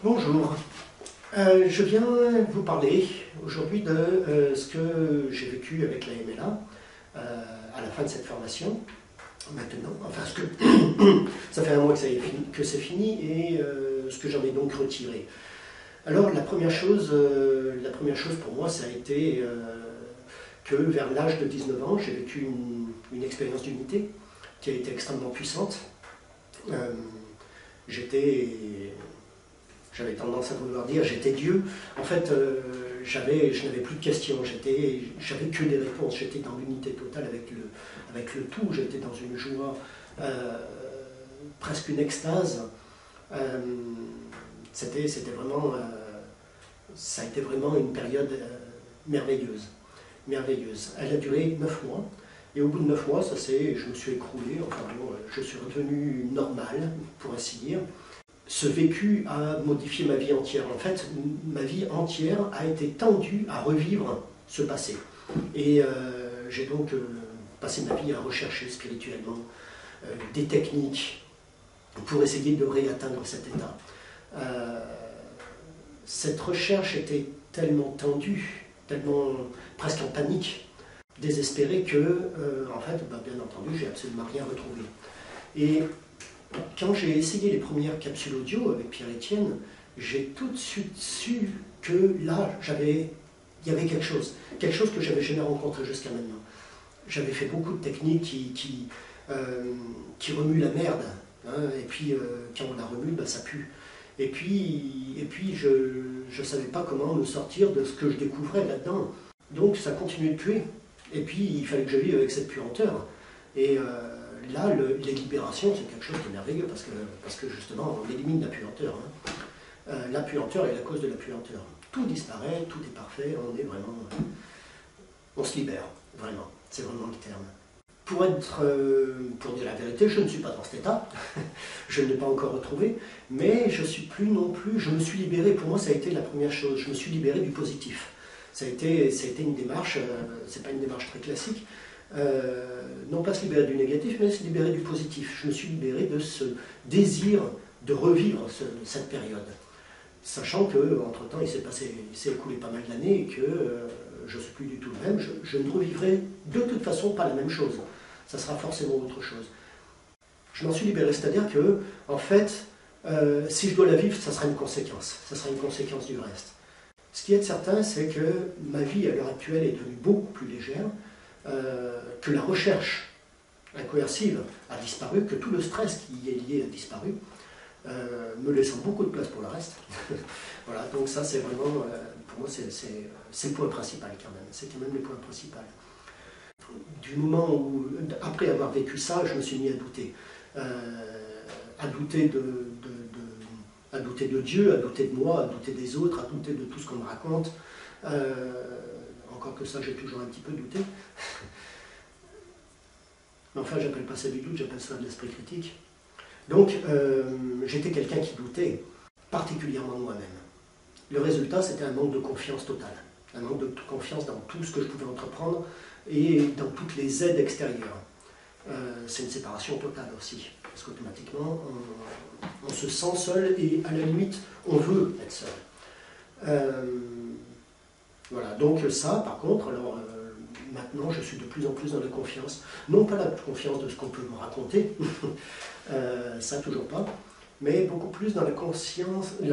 Bonjour, je viens vous parler aujourd'hui de ce que j'ai vécu avec la MLA à la fin de cette formation. Maintenant, enfin, ça fait un mois que c'est fini et ce que j'en ai donc retiré. Alors la première chose pour moi, ça a été que vers l'âge de 19 ans, j'ai vécu une expérience d'unité qui a été extrêmement puissante. J'avais tendance à vouloir dire j'étais Dieu. En fait, je n'avais plus de questions, j'avais que des réponses. J'étais dans l'unité totale avec le tout. J'étais dans une joie, presque une extase. C'était vraiment, ça a été vraiment une période merveilleuse. Elle a duré 9 mois. Et au bout de 9 mois, je me suis écroulé. Enfin, bon, je suis revenu normal, pour ainsi dire. Ce vécu a modifié ma vie entière. En fait, ma vie entière a été tendue à revivre ce passé. Et j'ai donc passé ma vie à rechercher spirituellement des techniques pour essayer de réatteindre cet état. Cette recherche était tellement tendue, tellement presque en panique, désespérée que, en fait, bien entendu, j'ai absolument rien retrouvé. Et quand j'ai essayé les premières capsules audio avec Pierre-Étienne, j'ai tout de suite su que là, il y avait quelque chose que j'avais jamais rencontré jusqu'à maintenant. J'avais fait beaucoup de techniques qui remuent la merde, hein, et puis quand on la remue, ça pue. Et puis je ne savais pas comment me sortir de ce que je découvrais là-dedans. Donc ça continuait de puer, et puis il fallait que je vive avec cette puanteur. Et là, les libérations, c'est quelque chose de merveilleux, parce que justement, on élimine la puanteur. Hein. La puanteur est la cause de la puanteur. Tout disparaît, tout est parfait, on se libère, vraiment. C'est vraiment le terme. Pour dire la vérité, je ne suis pas dans cet état, je ne l'ai pas encore retrouvé, mais je me suis libéré, pour moi ça a été la première chose, je me suis libéré du positif. Ça a été une démarche, c'est pas une démarche très classique, non pas se libérer du négatif, mais se libérer du positif. Je me suis libéré de ce désir de revivre cette période. Sachant qu'entre-temps, il s'est écoulé pas mal d'années et que je ne suis plus du tout le même. Je ne revivrai de toute façon pas la même chose. Ça sera forcément autre chose. Je m'en suis libéré, c'est-à-dire que, en fait, si je dois la vivre, ça sera une conséquence. Ça sera une conséquence du reste. Ce qui est certain, c'est que ma vie à l'heure actuelle est devenue beaucoup plus légère, que la recherche incoercitive a disparu, que tout le stress qui y est lié a disparu, me laissant beaucoup de place pour le reste. Voilà, donc ça c'est vraiment, pour moi c'est le point principal quand même, c'est quand même le point principal. Du moment où, après avoir vécu ça, je me suis mis à douter. À douter de Dieu, à douter de moi, à douter des autres, à douter de tout ce qu'on me raconte. Encore que ça, j'ai toujours un petit peu douté. Mais enfin, j'appelle pas ça du doute, j'appelle ça de l'esprit critique. Donc, j'étais quelqu'un qui doutait, particulièrement de moi-même. Le résultat, c'était un manque de confiance totale. Un manque de confiance dans tout ce que je pouvais entreprendre et dans toutes les aides extérieures. C'est une séparation totale aussi, parce qu'automatiquement, on se sent seul et à la limite, on veut être seul. Voilà, donc ça, par contre, alors maintenant, je suis de plus en plus dans la confiance. Non pas la confiance de ce qu'on peut me raconter, ça toujours pas, mais beaucoup plus dans la confiance et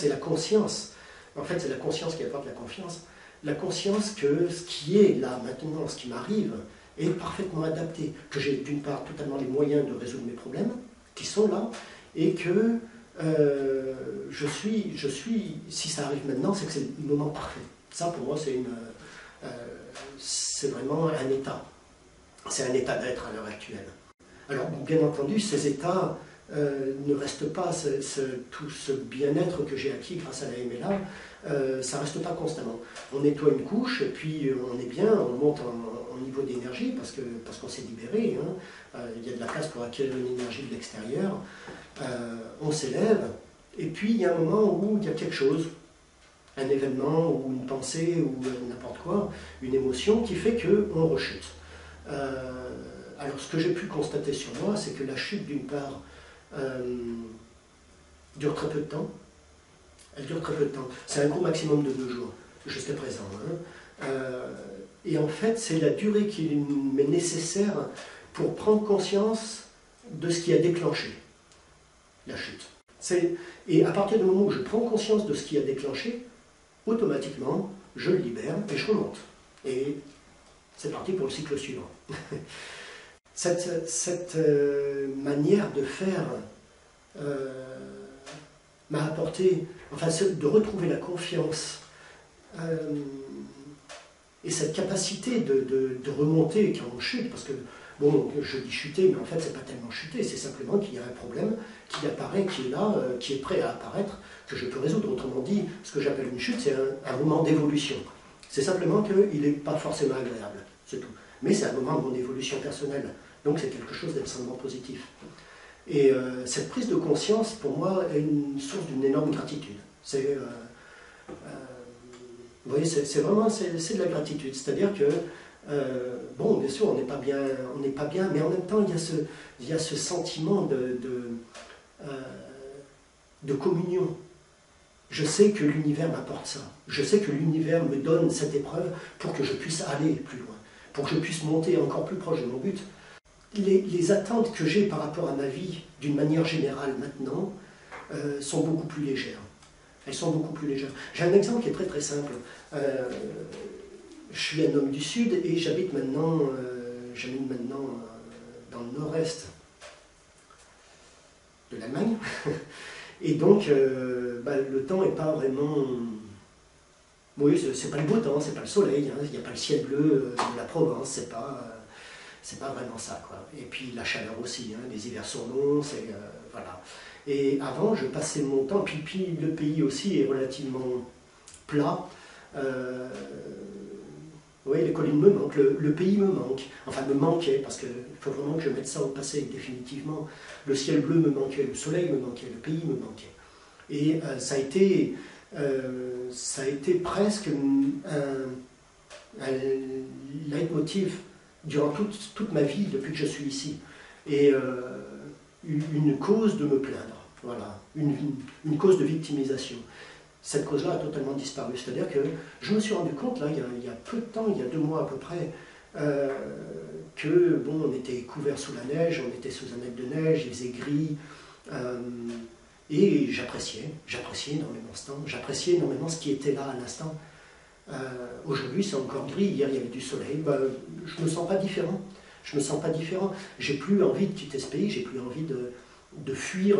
la conscience. En fait, c'est la conscience qui apporte la confiance. La conscience que ce qui est là, maintenant, ce qui m'arrive, est parfaitement adapté. Que j'ai d'une part totalement les moyens de résoudre mes problèmes, qui sont là, et que si ça arrive maintenant, c'est que c'est le moment parfait. Ça, pour moi, c'est vraiment un état. C'est un état d'être à l'heure actuelle. Alors, bien entendu, ces états ne restent pas, tout ce bien-être que j'ai acquis grâce à la MLA, ça ne reste pas constamment. On nettoie une couche, et puis on est bien, on monte en niveau d'énergie, parce qu'on s'est libéré. Hein. Il y a de la place pour acquérir une énergie de l'extérieur. On s'élève, et puis il y a un moment où il y a quelque chose, un événement, ou une pensée, ou n'importe quoi, une émotion qui fait qu'on rechute. Alors ce que j'ai pu constater sur moi, c'est que la chute, d'une part, dure très peu de temps, Elle dure très peu de temps. C'est un cours maximum de 2 jours, jusqu'à présent. Hein. Et en fait, c'est la durée qui m'est nécessaire pour prendre conscience de ce qui a déclenché la chute. Et à partir du moment où je prends conscience de ce qui a déclenché, automatiquement, je le libère et je remonte. Et c'est parti pour le cycle suivant. Cette manière de faire m'a apporté, enfin, de retrouver la confiance et cette capacité de remonter quand on chute, parce que, bon, je dis chuter, mais en fait, c'est pas tellement chuter, c'est simplement qu'il y a un problème qui apparaît, qui est là, qui est prêt à apparaître, que je peux résoudre. Autrement dit, ce que j'appelle une chute, c'est un moment d'évolution. C'est simplement qu'il n'est pas forcément agréable, c'est tout. Mais c'est un moment de mon évolution personnelle, donc c'est quelque chose d'extrêmement positif. Et cette prise de conscience, pour moi, est une source d'une énorme gratitude. Vous voyez, c'est vraiment de la gratitude. C'est-à-dire que, bon, bien sûr, on n'est pas bien, mais en même temps, il y a ce sentiment de communion. Je sais que l'univers m'apporte ça. Je sais que l'univers me donne cette épreuve pour que je puisse aller plus loin, pour que je puisse monter encore plus proche de mon but. Les attentes que j'ai par rapport à ma vie, d'une manière générale maintenant, sont beaucoup plus légères. Elles sont beaucoup plus légères. J'ai un exemple qui est très très simple. Je suis un homme du Sud et j'habite maintenant dans le nord-est de l'Allemagne. Et donc, le temps n'est pas vraiment... Oui, c'est pas le beau temps, c'est pas le soleil, hein, il n'y a pas le ciel bleu de la Provence, c'est pas vraiment ça, quoi. Et puis la chaleur aussi, hein, les hivers sont longs, voilà. Et avant, je passais mon temps, puis le pays aussi est relativement plat. Oui, les collines me manquent, le pays me manque, enfin me manquait, parce qu'il faut vraiment que je mette ça au passé définitivement. Le ciel bleu me manquait, le soleil me manquait, le pays me manquait. Et ça a été presque un leitmotiv durant toute ma vie depuis que je suis ici. Et une cause de me plaindre, voilà, une cause de victimisation. Cette cause-là a totalement disparu. C'est-à-dire que je me suis rendu compte, là, il y a peu de temps, il y a 2 mois à peu près, que, bon, on était couvert sous la neige, on était sous un net de neige, il faisait gris, et j'appréciais énormément ce temps, j'appréciais énormément ce qui était là à l'instant. Aujourd'hui, c'est encore gris, hier, il y avait du soleil, je ne me sens pas différent. Je me sens pas différent. J'ai plus envie de quitter ce pays, j'ai plus envie de fuir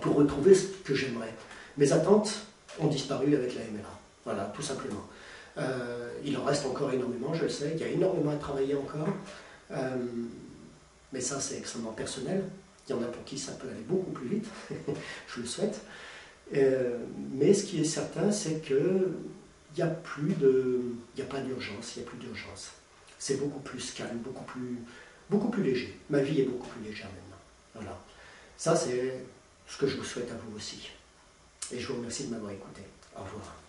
pour retrouver ce que j'aimerais. Mes attentes ont disparu avec la MLA. Voilà, tout simplement. Il en reste encore énormément, je le sais, il y a énormément à travailler encore. Mais ça, c'est extrêmement personnel. Il y en a pour qui ça peut aller beaucoup plus vite, je le souhaite. Mais ce qui est certain, c'est qu'il n'y a pas d'urgence, il n'y a plus d'urgence. C'est beaucoup plus calme, beaucoup plus léger. Ma vie est beaucoup plus légère maintenant. Voilà. Ça, c'est ce que je vous souhaite à vous aussi. Et je vous remercie de m'avoir écouté. Au revoir.